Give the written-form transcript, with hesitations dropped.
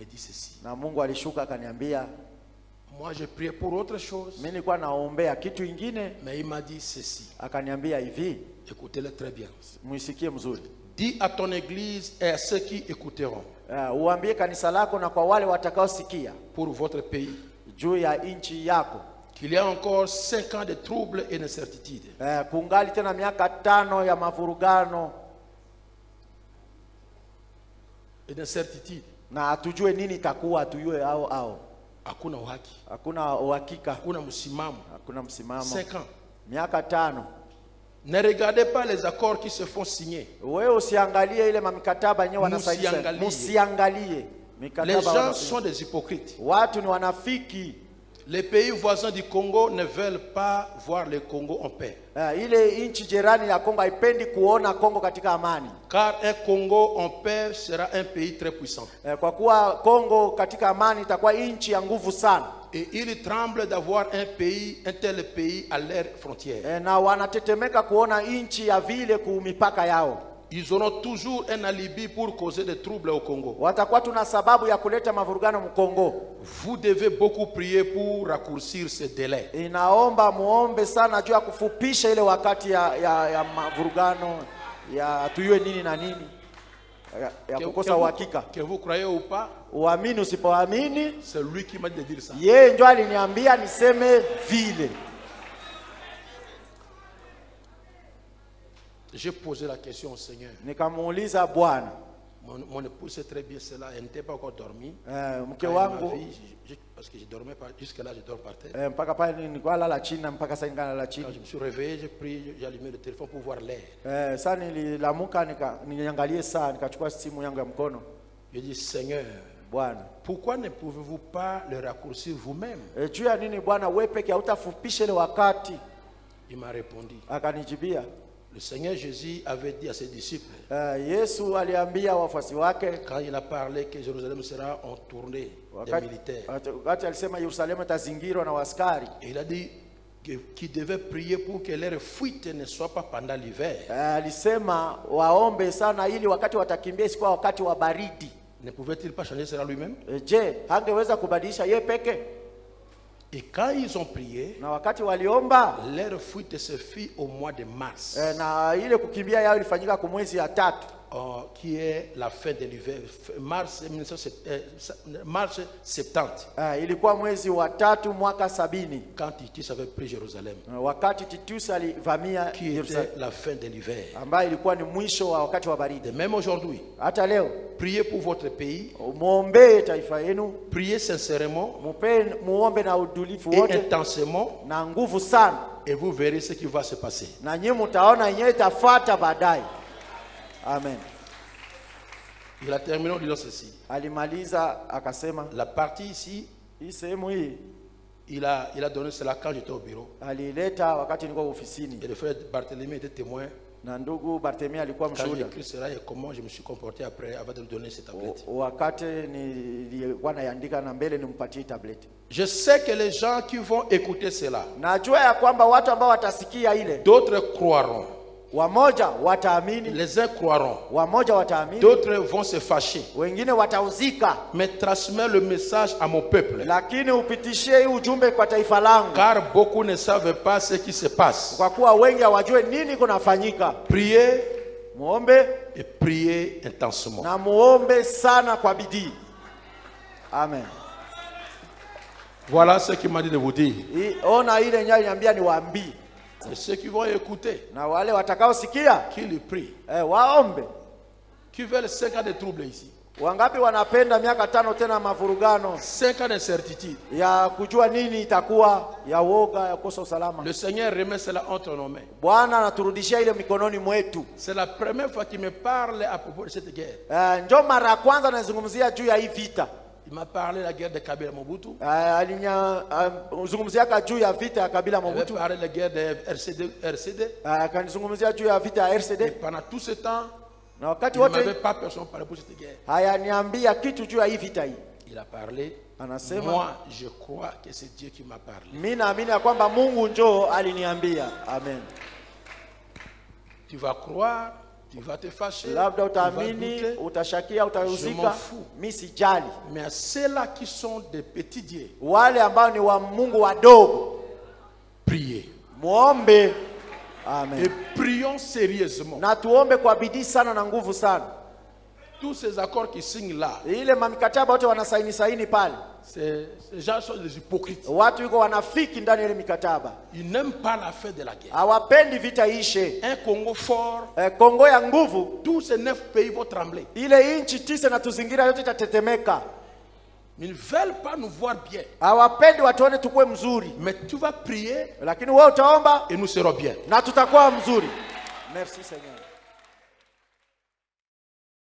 me dit ceci. Na Mungu alishuka akaniambia, Moi, j'ai prié pour autre chose. mimi nilikuwa naombea kitu ingine. Mais il m'a dit ceci. Akaniambia hivi, Écoutez-le très bien. muisikie mzuri. Dis à ton église et à ceux qui écouteront. Uambie kanisa lako na kwa wale watakaosikia Pour votre pays. juu ya nchi yako. Qu'il y a encore 5 ans de troubles et d'incertitudes. Kungali tena miaka 5 ya mavurugano Et d'incertitudes. na hatujue nini itakuwa, tujue au. Hakuna uhaki. Hakuna uhakika. Hakuna msimamo. Hakuna msimamo. 5 ans. Miaka 5. Ne regardez pas les accords qui se font signer. Wewe usiangalie ile mikataba yenyewe wanasaini. Usiangalie mikataba. Les gens sont des hypocrites. Watu ni wanafiki. Les pays voisins du Congo ne veulent pas voir le Congo en paix. Ile nchi jirani ya Kongo haipendi kuona Kongo katika amani. Car un Congo en paix sera un pays très puissant. Kwa kuwa Kongo katika amani itakuwa nchi ya nguvu sana. Et ils tremblent d'avoir un tel pays à leurs frontières. Na wanatetemeka kuona nchi ya vile kumipaka yao. Ils auront toujours un alibi pour causer des troubles au Congo. Watakuwa tuna sababu ya kuleta mavurugano mkongo. Vous devez beaucoup prier pour raccourcir ce délai. Inaomba muombe sana juu ya kufupisha ile wakati ya mavurugano ya tuyue nini na nini ya kukosa uhakika. Que vous croyez ou pas, uamini usipoamini, c'est lui qui m'a dit de dire ça. Yeye ndio aliniambia niseme vile. J'ai posé la question au Seigneur. Nikamuuliza Bwana. Mon épouse sait très bien cela, elle n'était pas encore dormie. Mke wangu, parce que je dormais pas, jusque là je dors par terre. Mpaka pale nilikuwa lala chini mpaka sasa ningana lala chini. Quand je me suis réveillé, j'ai pris, j'ai allumé le téléphone pour voir l'heure. Sasa nililamuka niangalie saa, nikachukua simu yangu ya mkono. Je dis Seigneur, Bwana, pourquoi ne pouvez-vous pas le raccourcir vous-même? Juu ya nini Bwana wewe peke hautafupisha ile wakati? Il m'a répondu. Akanijibia. Le Seigneur Jésus avait dit à ses disciples, Yesu aliambia wafuasi wake, quand il a parlé que Jérusalem sera en tournée des militaires, wakati alisema Yerusalemu itazingirwa na askari, il a dit qu'ils devaient prier pour que leur fuite ne soit pas pendant l'hiver. Alisema waombe sana ili wakati watakimbia isikuwa wakati wa baridi. Ne pouvait-il pas changer cela lui-même? Je, hangeweza kubadilisha yeye peke? Et quand ils ont prié, na wakati waliomba, leur fuite se fit au mois de mars. Na ile kukimbia yao ilifanyika kwa mwezi ya 3. Qui est la fin de l'hiver, mars 70. Ilikuwa mwezi wa 3 mwaka 70. Quand Titus avait pris Jérusalem. Wakati Titus alivamia Yerusalem. La fin de l'hiver. Ambayo ilikuwa ni mwisho wa wakati wa baridi. Et même aujourd'hui. Hata leo. Priez pour votre pays. Muombe taifa yenu. Priez sincèrement. Muombe na udulifu wote. Et intensément. Na nguvu sana. Et vous verrez ce qui va se passer. Na nyinyi mtaona yenyewe itafuata baadaye. Amen. Il a terminé en disant ceci. Alimaliza akasema, la partie ici, hii sehemu hii, il a donné cela quand j'étais au bureau. Alileta wakati nilikuwa ofisini. Et le frère Barthélemy était témoin. Na ndugu Barthélemy alikuwa mshuhuda. Quand j'ai écrit cela et comment je me suis comporté après avant de lui donner cette tablette. Wakati nilikuwa naandika na mbele nimpatie tablette. Je sais que les gens qui vont écouter cela. Najua ya kwamba watu ambao watasikia ile. D'autres croiront. Wamoja wataamini. Les uns croiront. Wamoja wataamini. D'autres vont se fâcher. Wengine watauzika. Mais transmets le message à mon peuple. Lakini upitishie ujumbe kwa taifa langu. Car beaucoup ne savent pas ce qui se passe. Kwa kuwa wengi hawajui nini kunafanyika. Priez. Muombe. Et priez intensément. Na muombe sana kwa bidii. Amen. Voilà ce qu'il m'a dit de vous dire. Ona ile nyaya niambia niwaambie. Et ceux qui vont écouter, na wale watakaosikia, qu'ils prient, waombe. Qui veulent 5 ans de trouble ici? Wangapi wanapenda miaka 5 tena mavurugano? 5 ans d'incertitude. Ya kujua nini itakuwa, ya woga, ya kukosa usalama. Le Seigneur remet cela entre nos mains. Bwana anaturudishia ile mikononi mwetu. C'est la première fois qu'il me parle à propos de cette guerre. Ndio mara ya kwanza nazungumzia juu ya hii vita. Il m'a parlé de la guerre de Kabila Mobutu. Zungumzia juu ya vita ya Kabila Mobutu. Il m'a parlé de la guerre de RCD. Kanizungumzia juu ya vita ya RCD. Et pendant tout ce temps, na wakati wote, il wote, n'avait pas personne parlé pour cette guerre. Hayaniambia kitu juu ya hii vita hii. Il a parlé. Anasema, moi, je crois que c'est Dieu qui m'a parlé. Mimi naamini ya kwamba Mungu njoo aliniambia. Amen. Tu vas croire. Tu vas te fâcher, Labda tu vas utaamini, douter, utashakia, Je m'en utauzika. fous. Mimi sijali. mais ceux-là qui sont des petits dieux, Wale ambao ni wa Mungu wadogo, priez. muombe. Et Amen. prions sérieusement. Na tuombe kwa bidii sana na nguvu sana. Tous ces accords qui signent là, Ile mamikataba wote wanasaini pale. ces gens sont des hypocrites. Watu yuko wanafiki ndani ya ile mikataba. Ils n'aiment pas la fin de la guerre. Hawapendi vita ishe. Un Congo fort, Kongo ya nguvu, tous ces 9 pays vont trembler. ile inchi 9 na tuzingira yote itatetemeka. Ils ne veulent pas nous voir bien. Hawapendi watuone tukue mzuri. Mais tu vas prier Lakini wewe utaomba et nous serons bien. na tutakuwa mzuri. Merci Seigneur.